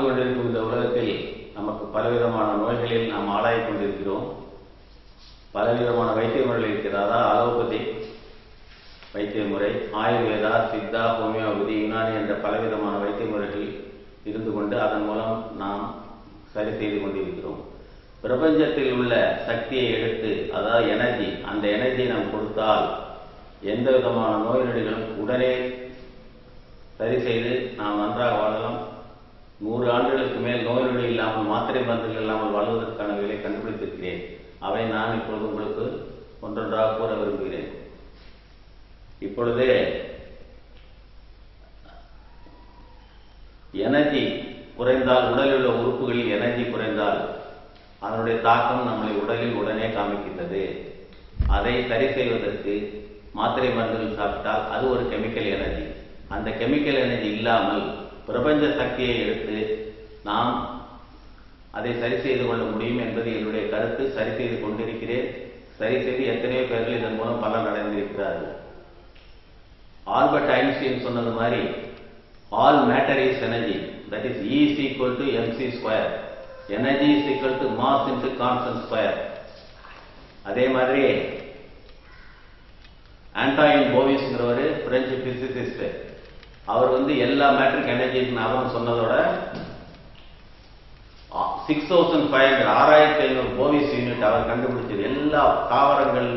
கொண்டிருக்கும் இந்த உலகத்தில் நமக்கு பலவிதமான நோய்களில் நாம் ஆளாகிக் கொண்டிருக்கிறோம். பலவிதமான வைத்திய முறைகள் இருக்கிறதா, அலோபதி வைத்திய முறை, ஆயுர்வேதா, சித்தா, ஹோமியோபதி, யுனானி என்ற பலவிதமான வைத்திய முறைகள் இருந்து கொண்டு அதன் மூலம் நாம் சரி செய்து கொண்டிருக்கிறோம். பிரபஞ்சத்தில் உள்ள சக்தியை எடுத்து, அதாவது எனர்ஜி, அந்த எனர்ஜியை நாம் கொடுத்தால் எந்த விதமான நோய் நொடிகளும் உடனே சரி செய்து நாம் நன்றாக வாழலாம். 100 ஆண்டுகளுக்கு மேல் நோய் நொடி இல்லாமல், மாத்திரை மருந்துகள் இல்லாமல் வாழ்வதற்கான வேலை கண்டுபிடித்திருக்கிறேன். அவை நான் இப்பொழுது உங்களுக்கு ஒன்றொன்றாக கூற விரும்புகிறேன். இப்பொழுதே எனர்ஜி குறைந்தால், உடலில் உள்ள உறுப்புகளில் எனர்ஜி குறைந்தால் அதனுடைய தாக்கம் நம்மளை உடலில் உடனே காமிக்கின்றது. அதை சரி செய்வதற்கு மாத்திரை மருந்துகள் சாப்பிட்டால் அது ஒரு கெமிக்கல் எனர்ஜி. அந்த கெமிக்கல் எனர்ஜி இல்லாமல் பிரபஞ்ச சக்தியை எடுத்து நாம் அதை சரி செய்து கொள்ள முடியும் என்பது என்னுடைய கருத்து. சரி செய்து கொண்டிருக்கிறேன். சரி செய்து எத்தனையோ பேர்கள் இதன் மூலம் பலன் அடைந்திருக்கிறார்கள். ஆல்பர்ட் ஐன்ஸ்டீன் சொன்னது மாதிரி, all matter is energy, that is E is equal to mc square, energy is equal to mass into constant square. அதே மாதிரி ஆண்டாயின் போவிஸ்ங்கிறவர் பிரெஞ்சு பிசிசிஸ்ட், அவர் எல்லா மேட்ரிக் எனர்ஜிக்கு அவர் சொன்னதோட 6500 6500 போவிஸ் யூனிட் அவர் கண்டுபிடிச்சது. எல்லா தாவரங்கள்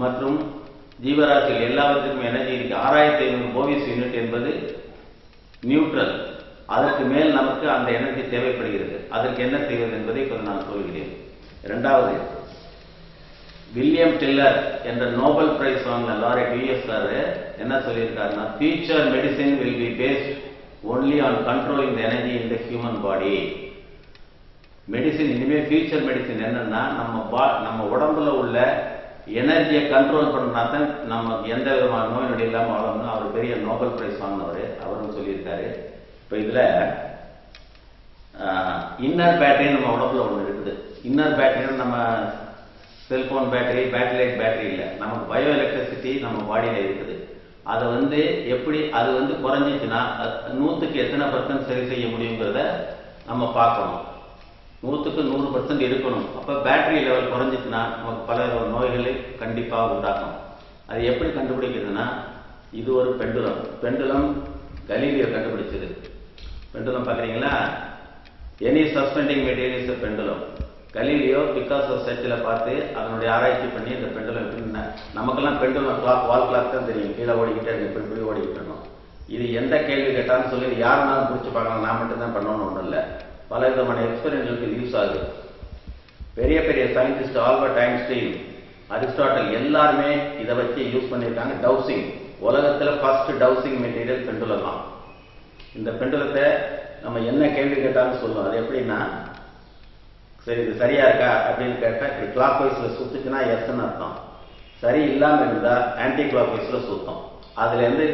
மற்றும் ஜீவராசிகள் எல்லாவற்றுக்கும் எனர்ஜி இருக்கு. 6500 போவிஸ் யூனிட் என்பது நியூட்ரல். அதற்கு மேல் நமக்கு அந்த எனர்ஜி தேவைப்படுகிறது. அதற்கு என்ன செய்வது என்பதை இப்போது நான் சொல்கிறேன். இரண்டாவது, வில்லியம் டில்லர் என்ற நோபல் பிரைஸ் வாங்கின லாரெட் US என்ன சொல்லியிருக்காருன்னா, future medicine will be based only on controlling the energy in the human body. Medicine இனிமேல் ஃபியூச்சர் மெடிசின் என்னன்னா, நம்ம உடம்புல உள்ள எனர்ஜியை கண்ட்ரோல் பண்ணா தான் நம்ம எந்த விதமான நோய் நொடி இல்லாமல் வாழணும். அவர் பெரிய நோபல் பிரைஸ் வாங்கினவர், அவரும் சொல்லியிருக்காரு. இப்போ இதுல இன்னர் பேட்டரி நம்ம உடம்புல ஒன்று இருக்குது. இன்னர் பேட்டரின்னு நம்ம cellphone battery, battery light battery இல்லை, நமக்கு பயோ எலக்ட்ரிசிட்டி நம்ம பாடியில் இருக்குது. அதை எப்படி அது குறைஞ்சிச்சுன்னா 100க்கு எத்தனை % சரி செய்ய முடியுங்கிறத நம்ம பார்க்கணும். 100க்கு 100% இருக்கணும். அப்போ பேட்டரி லெவல் குறைஞ்சிச்சுன்னா நமக்கு பல நோய்களை கண்டிப்பாக உண்டாக்கும். அது எப்படி கண்டுபிடிக்கிறதுனா, இது ஒரு பெண்டுலம் கலீலியோ கண்டுபிடிச்சது. பெண்டுலம் பார்க்குறீங்களா, any suspending material is a pendulum. Galileo Picasso சர்ச்சில் பார்த்து அதனுடைய ஆராய்ச்சி பண்ணி இந்த பெண்டுலம் எப்படின்னா, நமக்கெல்லாம் பெண்டுலம் கிளாக், வால் கிளாக் தான் தெரியும், கீழே ஓடிக்கிட்டே இருக்கு, இப்படி ஓடிக்கிட்டு இருக்கணும். இது எந்த கேள்வி கேட்டாலும் சொல்லி யாருனாலும் பிடிச்சி பார்க்கலாம், நான் மட்டும் தான் பண்ணணும்னு ஒன்றும் இல்லை. பல விதமான எக்ஸ்பெரிமெண்ட்களுக்கு யூஸ் ஆகுது. பெரிய பெரிய சயின்டிஸ்ட் ஆல்பர்ட் ஐன்ஸ்டீன், அரிஸ்டாட்டல் எல்லாருமே இதை வச்சு யூஸ் பண்ணியிருக்காங்க. டவுசிங், உலகத்தில் ஃபர்ஸ்ட் டவுசிங் மெட்டீரியல் பெண்டுலம் தான். இந்த பெண்டுலத்தை நம்ம என்ன கேள்வி கேட்டாலும் சொல்லுவோம். அது எப்படின்னா, சரி இது சரியா இருக்கா அப்படின்னு கேட்டால், இப்படி கிளாக் வைஸ்ல சுத்துச்சுன்னா எஸ்ன்னு அர்த்தம், சரி இல்லாமல் இருந்தால் ஆன்டி கிளாக் வைஸ்ல சுத்தம். அதுலேருந்து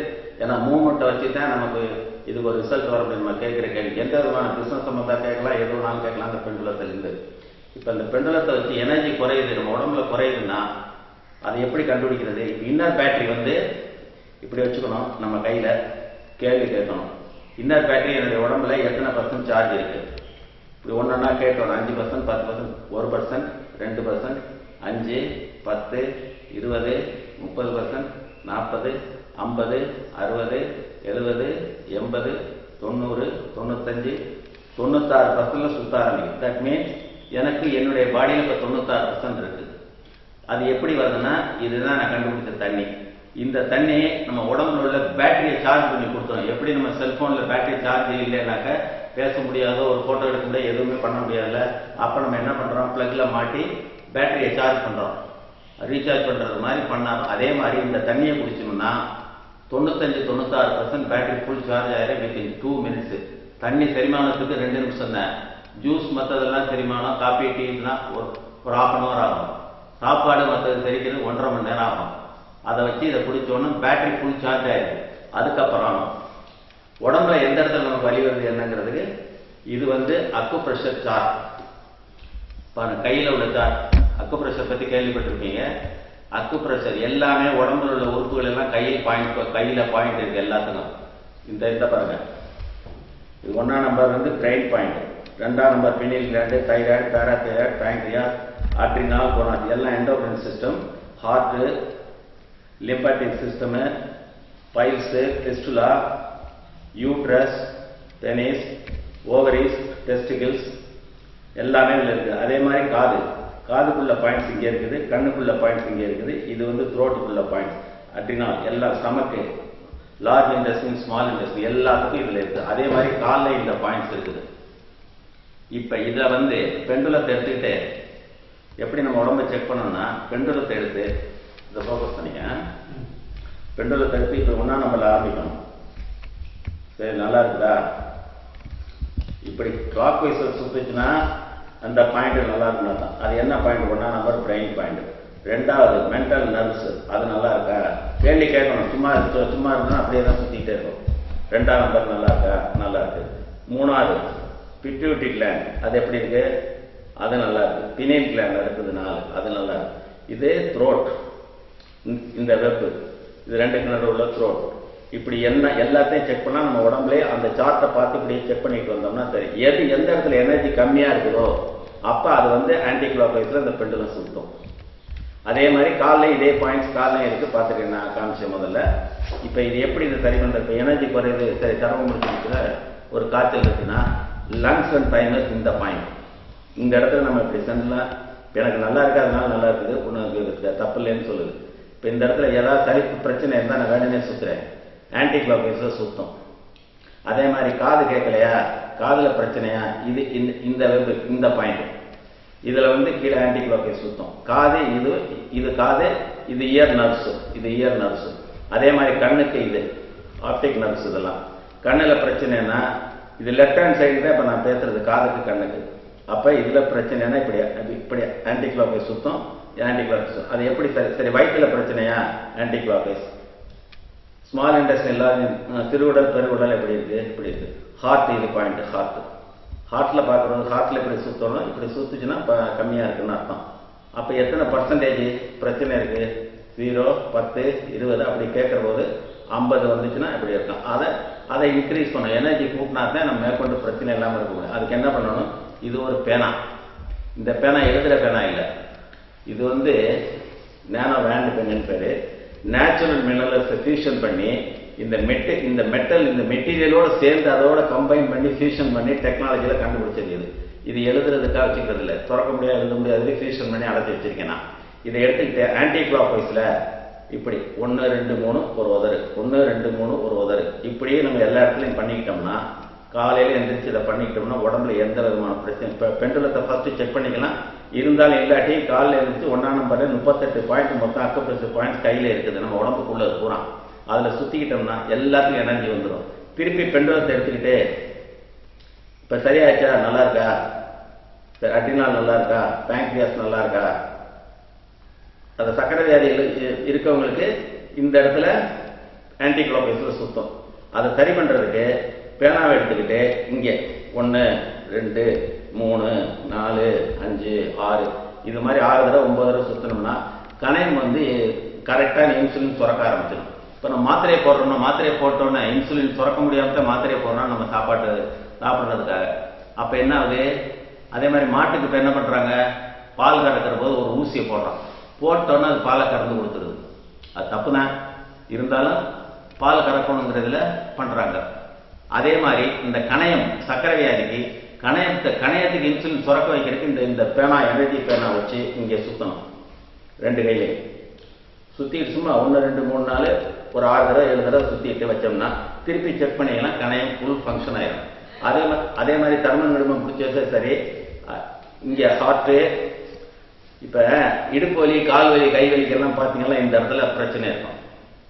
ஏன்னா மூவ்மெண்ட்டை வச்சு தான் நமக்கு இதுக்கு ஒரு ரிசல்ட் வரும். அப்படின்னு நம்ம கேட்குற கேள்வி எந்த விதமான பிஸ்னஸ் சம்பந்தம் கேட்கலாம், எது வேணாலும் கேட்கலாம் அந்த பெண்டுலத்திலிருந்து. இப்போ இந்த பெண்டுலத்தை வச்சு எனர்ஜி குறையுது, நம்ம உடம்புல குறையுதுன்னா அதை எப்படி கண்டுபிடிக்கிறது? இன்னர் பேட்டரி இப்படி வச்சுக்கணும், நம்ம கையில் கேள்வி கேட்கணும். இன்னர் பேட்டரி என்னுடைய உடம்புல எத்தனை % சார்ஜ் இருக்கு, இப்படி ஒன்றா கேட்கணும். 5%, 10%, 1%, 2%, 5, 10, 20, 30%, 40, 50, 60, 70, 80, 90, 95, 96% சுத்த ஆரம்பிக்கும். தட் மீன்ஸ் எனக்கு என்னுடைய பாடியில் இப்போ 96% இருக்கு. அது எப்படி வருதுன்னா, இதுதான் நான் கண்டுபிடிச்ச தண்ணி. இந்த தண்ணியை நம்ம உடம்புல உள்ள பேட்டரியை சார்ஜ் பண்ணி கொடுத்தோம். எப்படி நம்ம செல்போனில் பேட்டரி சார்ஜ் இல்லைன்னாக்க பேச முடியாதோ, ஒரு ஃபோட்டோ எடுக்க முடியாது, எதுவுமே பண்ண முடியாதுல்ல. அப்போ நம்ம என்ன பண்ணுறோம், ப்ளக்கில் மாட்டி பேட்டரியை சார்ஜ் பண்ணுறோம், ரீசார்ஜ் பண்ணுறது மாதிரி பண்ணால். அதே மாதிரி இந்த தண்ணியை குடிச்சோம்னா 95-96% பேட்டரி ஃபுல் சார்ஜ் ஆகிடும் வித்தின் 2 minutes. தண்ணி செரிமானத்துக்கு 2 நிமிஷம் தான். ஜூஸ் மற்றதெல்லாம் செரிமானம், காஃபி, டீலாம் ஒரு 1/2 hour ஆகும். சாப்பாடு மற்றது செரிக்கிறது 1.5 மணி நேரம் ஆகும். அதை வச்சு இதை குடிச்சோன்னா பேட்டரி ஃபுல் சார்ஜ் ஆகிடும். அதுக்கப்புறம் உடம்புல எந்த இடத்துல நமக்கு வலி வருது என்னங்கிறதுக்கு இது அக்கு ப்ரெஷர் சார்ட். பாருங்க, கையில் உள்ள சார்ட். அக்கு ப்ரெஷர் பற்றி கேள்விப்பட்டிருப்பீங்க. அக்குப்ரெஷர் எல்லாமே உடம்புல உள்ள உறுப்புகள் எல்லாம் கையில் பாயிண்ட் இருக்கு எல்லாத்துக்கும். இந்த பாருங்க, இது 1ஆம் நம்பர் வந்து பிரெயின் பாயிண்ட், 2ஆம் number pineal gland, thyroid, parathyroid, pancreas, adrenal, gonads எல்லாம் endocrine system, heart, lymphatic system, piles, டெஸ்டுலா, யூட்ரஸ், பெனிஸ், ஓவரிஸ், டெஸ்டிகிள்ஸ் எல்லாமே உள்ள இருக்கு. அதே மாதிரி காதுக்குள்ள பாயிண்ட்ஸ் இங்கே இருக்குது, கண்ணுக்குள்ள பாயிண்ட்ஸ் இங்கே இருக்குது. இது வந்து த்ரோட்டுக்குள்ள பாயிண்ட்ஸ், அட்ரினால் எல்லாம், ஸ்டமக்கு, லார்ஜ் இன்டெஸ்டின், ஸ்மால் இன்டெஸ்டின் எல்லாத்துக்கும் இதுல இருக்கு. அதே மாதிரி காலில் இந்த பாயிண்ட்ஸ் இருக்குது. இப்ப இதை வந்து பெண்டுலத்தை எடுத்துக்கிட்டு எப்படி நம்ம உடம்பை செக் பண்ணோம்னா, பெண்டுலத்தை எடுத்து இதை ஃபோக்கஸ் பண்ணிக்க. பெண்டுலத்தை எடுத்து இப்போ 1ஆம் நம்பர்ல ஆரம்பிக்கணும். சரி, நல்லா இருக்குதா? இப்படி கிளாக் வைஸ் சுத்துச்சுன்னா அந்த பாயிண்ட் நல்லா இருக்குன்னா தான். அது என்ன பாயிண்ட்? 1ஆம் நம்பர் பிரெயின் பாயிண்ட். 2வது மென்டல் நர்வ்ஸ், அது நல்லா இருக்கா? கேள்வி கேட்கணும். சும்மா இருந்தா அப்படியே தான் சுத்திட்டே இருக்கும். 2ஆம் நம்பர் நல்லா இருக்கா? நல்லா இருக்கு. 3வது பிட்யூட்டரி கிளாண்ட், அது எப்படி இருக்கு? அது நல்லா இருக்கு. பினில் கிளாண்ட் இருக்குது 4, அது நல்லா இருக்கு. இது த்ரோட், இந்த வெப்பு, இது 2க்கு நடுவில் உள்ள த்ரோட். இப்படி எல்லாத்தையும் செக் பண்ணா நம்ம உடம்புல அந்த சார்ட்டை பார்த்து இப்படி செக் பண்ணிட்டு வந்தோம்னா சரி, எந்த இடத்துல எனர்ஜி கம்மியா இருக்குதோ அப்ப அது வந்து ஆன்டி கிளாக் வைஸ்ல அந்த பெண்டுலம் சுத்தும். அதே மாதிரி காலில் இதே பாயிண்ட்ஸ் காலையும் இருக்கு, பார்த்துருக்கேன் நான் காமிச்சேன் முதல்ல. இப்போ இது எப்படி இது சரி பண்றது? எனர்ஜி குறையுது, சரி சரமம் முடிச்சுக்கிற ஒரு காய்ச்சல் இருக்குன்னா லங்ஸ் அண்ட் தைமஸ் இந்த பாயிண்ட், இந்த இடத்துல நம்ம இப்படி செஞ்சலாம். எனக்கு நல்லா இருக்கு, அதனால நல்லா இருக்குது, உனக்கு தப்பு இல்லைன்னு சொல்லுது. இப்போ இந்த இடத்துல ஏதாவது சளிப்பு பிரச்சனை இருந்தால் நான் வேணுமே சுத்துறேன், ஆன்டி கிளாக் வைஸ்ல சுத்தம். அதே மாதிரி காது கேட்கலையா, காதுல பிரச்சனையா, இது இந்த வெப், இந்த பாயிண்ட், இதுல வந்து கீழே ஆன்டி கிளாக் வைஸ் சுத்தம். காது இது காது, இது இயர் நர்வ்ஸ், இது இயர் நர்வ்ஸ். அதே மாதிரி கண்ணுக்கு இது ஆப்டிக் நர்வ்ஸ். இதெல்லாம் கண்ணுல பிரச்சனைனா இது லெஃப்ட் ஹேண்ட் சைடு தான் இப்ப நான் பேசுறது, காதுக்கு கண்ணுக்கு. அப்ப இதுல பிரச்சனைனா இப்படி ஆன்டி கிளாக் வைஸ் சுத்தம், ஆன்டி கிளாக் வைஸ். அது எப்படி சரி வயிற்றுல பிரச்சனையா, anticlockwise. Small intestine, சிறுகுடல், பெருகுடல் எப்படி இருக்கு, இப்படி இருக்கு. ஹார்ட், இது பாயிண்ட் ஹார்ட்ல பார்க்கறது, ஹார்ட்ல இப்படி சுத்தணும், இப்படி சுத்துச்சுன்னா கம்மியா இருக்குன்னு அர்த்தம். அப்ப எத்தனை பர்சன்டேஜ் பிரச்சனை இருக்கு? 0, 10, 20 அப்படி கேட்கிற போது 50 வந்துச்சுன்னா இப்படி இருக்கும். அதை இன்க்ரீஸ் பண்ணணும். எனர்ஜி கூட்டினா தான் நம்ம மேற்கொண்டு பிரச்சனை இல்லாமல் இருக்க முடியும். அதுக்கு என்ன பண்ணணும்? இது ஒரு பேனா. இந்த பேனா எழுதுற பேனா இல்லை, இது வந்து நேனோ வேண்ட் பென்னு பேரு. நேச்சுரல் மினரல்ஸை ஃபியூஷன் பண்ணி இந்த மெட்டல் இந்த மெட்டீரியலோட சேர்ந்து அதோட கம்பைன் பண்ணி ஃபியூஷன் பண்ணி டெக்னாலஜியில கண்டுபிடிச்சது. இது எழுதுறதுக்காக வச்சுக்கிறது இல்லை, திறக்க முடியாது, எழுத முடியாது, ஃபியூஷன் பண்ணி அடைச்சி வச்சிருக்கேன் நான். இதை எடுத்துக்கிட்டு ஆன்டி கிளாக் வைஸ்ல இப்படி 1, 2, 3 ஒரு உதறு, 1, 2, 3 ஒரு உதறு, இப்படியே நம்ம எல்லா இடத்துலையும் பண்ணிக்கிட்டோம்னா, காலையில எந்திரிச்சு இதை பண்ணிக்கிட்டோம்னா உடம்புல எந்த விதமான பிரச்சனை. இப்போ பெண்டுலத்தை ஃபர்ஸ்ட் செக் பண்ணிக்கலாம். இருந்தாலும் இல்லாட்டி காலையில் இருந்துச்சு 1ஆம் நம்பர்ல 38 பாயிண்ட் மொத்தம் அக்குப்ரெஷர் பாயிண்ட்ஸ் கையில இருக்குது, நம்ம உடம்புக்குள்ள பூரா. அதுல சுத்திக்கிட்டோம்னா எல்லாத்துக்கும் எனர்ஜி வந்துடும். திருப்பி பெண்டுலத்தை எடுத்துக்கிட்டு இப்ப சரியாச்சா, நல்லா இருக்கா, அட்ரினால் நல்லா இருக்கா, பேங்க்ரியாஸ் நல்லா இருக்கா, அந்த சக்கரை வியாதி இருக்கவங்களுக்கு இந்த இடத்துல ஆன்டி கிளாக் வைஸ்ல சுத்தம். அதை சரி பண்றதுக்கு பேனாவை எடுத்துக்கிட்டு இங்கே 1, 2, 3, 4, 5, 6 இது மாதிரி 6 தடவை 9 தடவை சுத்தணும்னா கணையம் வந்து கரெக்டா இன்சுலின் சுரக்க ஆரம்பிச்சிடும். இப்போ நம்ம மாத்திரையை போடுறோம்னா, மாத்திரையை போட்டோம்னா இன்சுலின் சுரக்க முடியாம மாத்திரையை போடுறோம்னா நம்ம சாப்பிட்றதுக்காக. அப்ப என்ன ஆகுது? அதே மாதிரி மாட்டுக்கு இப்போ என்ன பண்றாங்க, பால் கறக்கிற போது ஒரு ஊசியை போட்டோன்னா அது பாலை கறந்து கொடுத்துருது. அது தப்புதான், இருந்தாலும் பால் கறக்கணுங்கிறதுல பண்றாங்க. அதே மாதிரி இந்த கணையம் சக்கரை வியாதிக்கு கணையத்துக்கு இன்சுலின் சுரக்க வைக்கிறதுக்கு இந்த பேனா, எனர்ஜி பேனா வச்சு இங்கே சுத்தணும். 2 கையிலையும் சுத்திட்டு சும்மா 1, 2, 3, 4 ஒரு 6 தடவை 7 தடவை சுத்திட்டு வச்சோம்னா திருப்பி செக் பண்ணிக்கலாம், கணையம் ஃபுல் ஃபங்க்ஷன் ஆயிடும். அதே மாதிரி தர்மன் நிறுவனம் பிடிச்சது சரி. இங்க ஹார்ட்டு, இப்ப இடுப்பு வலி, கால் வலி, கை வலிக்கெல்லாம் பாத்தீங்கன்னா இந்த இடத்துல பிரச்சனை இருக்கும்.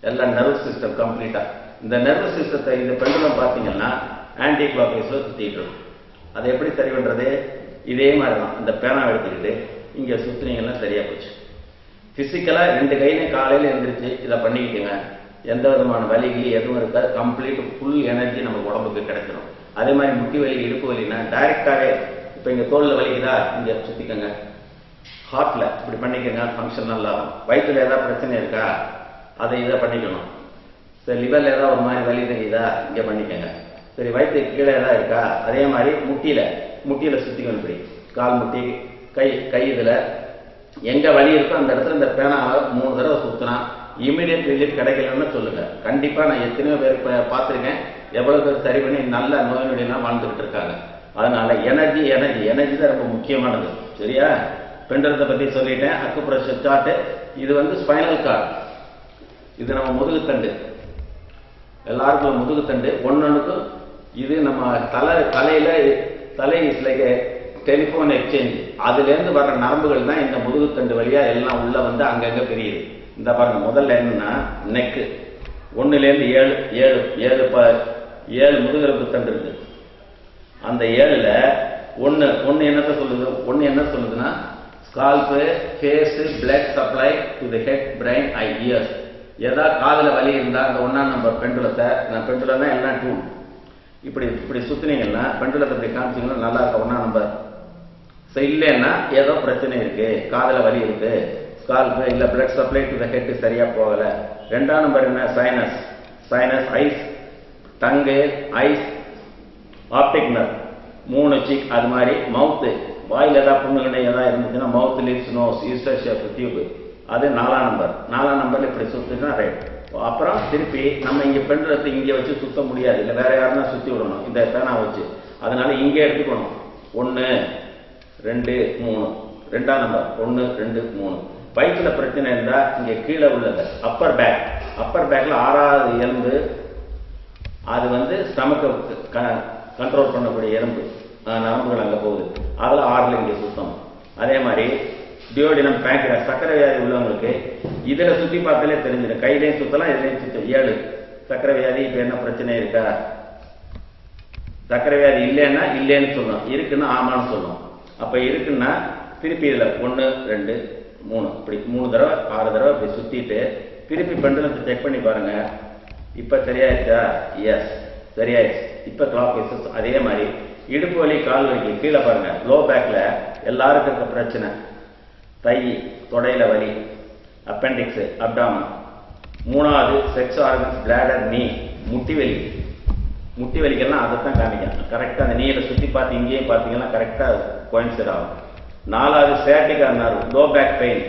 எல்லாம் நர்வ் சிஸ்டம் கம்ப்ளீட்டா. இந்த நர்வ் சிஸ்டத்தை இந்த பெண்டுலம் பாத்தீங்கன்னா ஆன்டி கிளாக் வைஸ்ல சுத்திட்டு இருக்கும். அதை எப்படி சரி பண்றது? இதே மாதிரி தான், இந்த பேனா எடுத்துக்கிட்டு இங்க சுத்தினீங்கன்னா சரியா போச்சு. பிசிக்கலா 2 கையிலையும் காலையில எழுந்திரிச்சு இதை பண்ணிக்கிட்டுங்க, எந்த விதமான வலிகளி எதுவும் இருக்காது, கம்ப்ளீட் ஃபுல் எனர்ஜி நம்ம உடம்புக்கு கிடைச்சிடும். அதே மாதிரி முட்டி வலி, இடுப்பு வலினா டைரக்டாவே இப்ப இங்க தோல்ல வலிக்குதா, இங்க சுத்திக்கங்க, ஹார்ட்ல இப்படி பண்ணிக்கோங்க, ஃபங்க்ஷன் நல்லா இருக்கும். வயிற்றுல ஏதாவது பிரச்சனை இருக்கா, அதை இதை பண்ணிக்கணும். சரி, லிவர்ல ஏதாவது ஒரு மாதிரி வலி தெரியுதா, இங்கே பண்ணிக்கோங்க. சரி, வயிற்றுக்கு கீழே ஏதாவது இருக்கா, அதே மாதிரி முட்டியில சுற்றிக்கணும். இப்படி கால் முட்டி, கை இதில் எங்கே வலி இருக்கோ அந்த இடத்துல இந்த பேனாவை 3 தடவை சுற்றினா இமீடியட் ரிலீஃப் கிடைக்கலன்னு சொல்லுங்க. கண்டிப்பாக நான் எத்தனையோ பேர் பார்த்துருக்கேன், எவ்வளோ பேர் சரி பண்ணி நல்ல நோய் நொடியெல்லாம் வாழ்ந்துக்கிட்டு இருக்காங்க. அதனால எனர்ஜி தான் ரொம்ப முக்கியமானது. சரியா? பெண்டலத்தை பற்றி சொல்லிட்டேன். அக்குப்ரெஷர் சார்ட்டு இது வந்து ஸ்பைனல் கார்டு. இது நம்ம முதுகுத்தண்டு, எல்லாருக்கும் முதுகுத்தண்டு ஒன்னொன்றுக்கும். இது நம்ம தலை இஸ் லைக் டெலிஃபோன் எக்ஸ்சேஞ்ச். அதுலேருந்து வர்ற நரம்புகள் தான் இந்த முதுகுத்தண்டு வழியா எல்லாம் உள்ள வந்து அங்கங்க பிரியுது. இந்த பாருங்க, முதல்ல என்னன்னா நெக்கு 1லேருந்து 7 முதுகெலும்பு தண்டு இருக்கு. அந்த 7ல் ஒன்று என்னத்தை சொல்லுது? என்ன சொல்லுதுன்னா scalp, face, blood supply to the head, brain, eye, ears. ஏதாவது காதில் வலி இருந்தால் அந்த 1ஆம் நம்பர் பெண்டுலத்தை, பெண்டுலம் தான் எல்லாம் டூல், இப்படி சுற்றினீங்கன்னா பெண்டுலத்தை இப்படி காமிச்சிங்கன்னா நல்லா இருக்க 1ஆம் நம்பர். இல்லைன்னா ஏதோ பிரச்சனை இருக்கு, காதில் வலி இருக்கு, ஸ்கால்பு இல்லை blood supply to the head சரியாக போகலை. 2ஆம் நம்பர் என்ன? சைனஸ், ஐஸ், டங்கு, ஐஸ், ஆப்டிக் நர்வ், 3 சீக். அது மாதிரி மவுத்து, வாயில் ஏதாவது புண்ணுகனை ஏதாவது இருந்துச்சுன்னா மவுத், லிப்ஸ், நோஸ், ஈஸ்டர் டியூப், அது 4ஆம் நம்பர். 4ஆம் நம்பர்ல இப்படி சுற்றுனா ரைட். அப்புறம் திருப்பி நம்ம இங்கே பெண்டுலத்தை இங்கே வச்சு சுற்ற முடியாது, இல்லை வேற யாருன்னா சுற்றி விடணும் இந்த பேனா வச்சு. அதனால இங்கே எடுத்துக்கணும். 1, 2, 3. 2ஆம் நம்பர் 1, 2, 3. வயிற்றுல பிரச்சனை இருந்தால் இங்கே கீழே உள்ளது அப்பர் பேக்ல 6வது எலும்பு. அது வந்து ஸ்டமக்கை கண்ட்ரோல் பண்ணக்கூடிய எலும்பு, நரம்புகள் அங்கே போகுது. அதில் 6ல் இங்கே சுத்தம். அதே மாதிரி டியோடினம், பேங்க்ரியாஸ், சர்க்கரை வியாதி உள்ளவங்களுக்கு இதில் சுற்றி பார்த்தாலே தெரிஞ்சிடும். கையிலையும் சுற்றலாம், இதுலையும் சுத்தம். 7 சர்க்கரை வியாதி. இப்போ என்ன பிரச்சனை இருக்கா? சர்க்கரை வியாதி இல்லைன்னா இல்லைன்னு சொல்லணும், இருக்குன்னா ஆமான்னு சொல்லணும். அப்போ இருக்குன்னா திருப்பி இதில் 1, 2, 3 இப்படி 3 தடவை 6 தடவை இப்படி சுற்றிட்டு திருப்பி பெண்டுலத்தை செக் பண்ணி பாருங்க. இப்போ சரியாயிடுச்சா? எஸ், சரியாயிடுச்சு. இப்போ கிளாக் வைஸ். அதே மாதிரி இடுப்பு வலி, கால் வலிக்கு கீழே பாருங்க. லோ பேக்ல எல்லாருக்கும் இருக்க பிரச்சனை, தை, தொடையில வலி, அப்பெண்டிக்ஸ், அப்டாமன். 3வது செக்ஸ் ஆர்கன்ஸ், பிளாடர், நீ, முட்டி வலிக்கெல்லாம் அதைத்தான் காமிக்கணும். கரெக்டாக அந்த நீல சுற்றி பார்த்து இங்கேயும் பார்த்தீங்கன்னா கரெக்டாக கோயின்சைட் ஆகும். 4வது சேட்டிகா நர்வ், லோ பேக் பெயின்,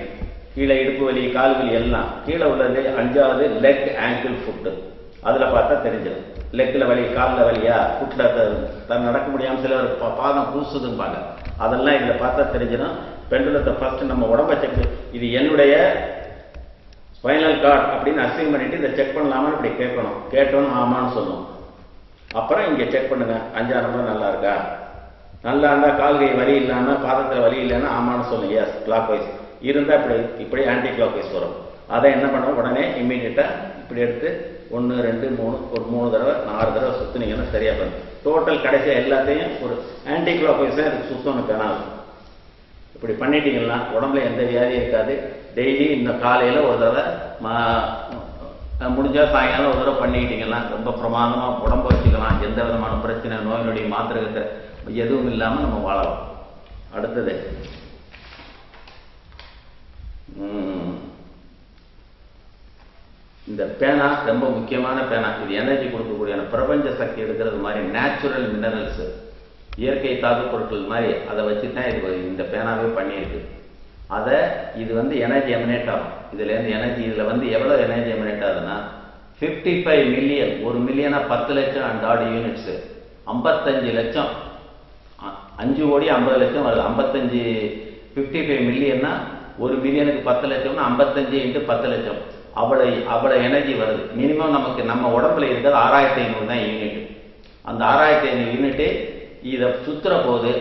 கீழே இடுப்பு வலி, கால் வலி எல்லாம் கீழே உள்ளது. 5வது லெக், ஆங்கிள், ஃபுட்டு. அதில் பார்த்தா தெரிஞ்சிடும். லெக்கில் வலி, காலில் வலியா, ஃபுட்டில் நடக்க முடியாமல் சிலர் பாதம் பூசுதும்பாங்க. அதெல்லாம் இதில் பார்த்தா தெரிஞ்சிடும். பெண்டுலத்தை ஃபர்ஸ்ட் நம்ம உடம்பை செக், இது என்னுடைய ஸ்பைனல் கார்டு அப்படின்னு அசைன் பண்ணிட்டு இதை செக் பண்ணலாமான்னு இப்படி கேட்கணும். கேட்டோன்னு ஆமான்னு சொல்லணும். அப்புறம் இங்கே செக் பண்ணுங்க, 5ஆம் நம்பர் நல்லா இருக்கா? நல்லா இருந்தால் கால் கை வலி இல்லாமல், பாதத்தில் வலி இல்லைன்னா ஆமான்னு சொல்லுங்க. எஸ், கிளாக் வைஸ் இருந்தால் இப்படி ஆன்டி கிளாக் வைஸ் வரும். அதை என்ன பண்ணுவோம்? உடனே இம்மீடியட்டாக இப்படி எடுத்து 1, 2, 3 ஒரு 3 தடவை 4 தடவை சுற்றுனீங்கன்னா சரியா பண்ணும். டோட்டல் கடைசியாக எல்லாத்தையும் ஒரு ஆன்டி கிளாக் வைஸ் தான் இதுக்கு சுத்தணும் பேனாது. இப்படி பண்ணிட்டீங்கன்னா உடம்புல எந்த வியாதியும் இருக்காது. டெய்லி இந்த காலையில் ஒரு தடவை, முடிஞ்சால் சாயங்காலம் ஒரு தடவை பண்ணிக்கிட்டீங்கன்னா ரொம்ப பிரமாதமாக உடம்பு வச்சுக்கலாம். எந்த விதமான பிரச்சனை, நோய் நொடி, மாத்திரை எதுவும் இல்லாமல் நம்ம வாழலாம். அடுத்தது இந்த பேனா ரொம்ப முக்கியமான பேனா. இது எனர்ஜி கொடுக்கக்கூடிய பிரபஞ்ச சக்தி எடுக்கிறது மாதிரி நேச்சுரல் மினரல்ஸ், இயற்கை தாது பொருட்கள் மாதிரி அதை வச்சு தான் இது இந்த பேனாவே பண்ணியிருக்கு. இது வந்து எனர்ஜி எமினேட் ஆகும். இதுலேருந்து எனர்ஜி, இதில் வந்து எவ்வளோ எனர்ஜி எமினேட் ஆகுதுன்னா 55 மில்லியன். 1 மில்லியனா 10 லட்சம் அண்ட் ஆட் யூனிட்ஸு, 55 லட்சம், 5 கோடி 50 லட்சம் வருது. 55 மில்லியன்னா 1 மில்லியனுக்கு 10 லட்சம்னா 55 × 10 லட்சம். அவ்வளோ எனர்ஜி வருது. மினிமம் நமக்கு நம்ம உடம்புல இருக்கிறது 6500 தான் யூனிட். அந்த 6500 யூனிட்டு இதை சுற்றுற போது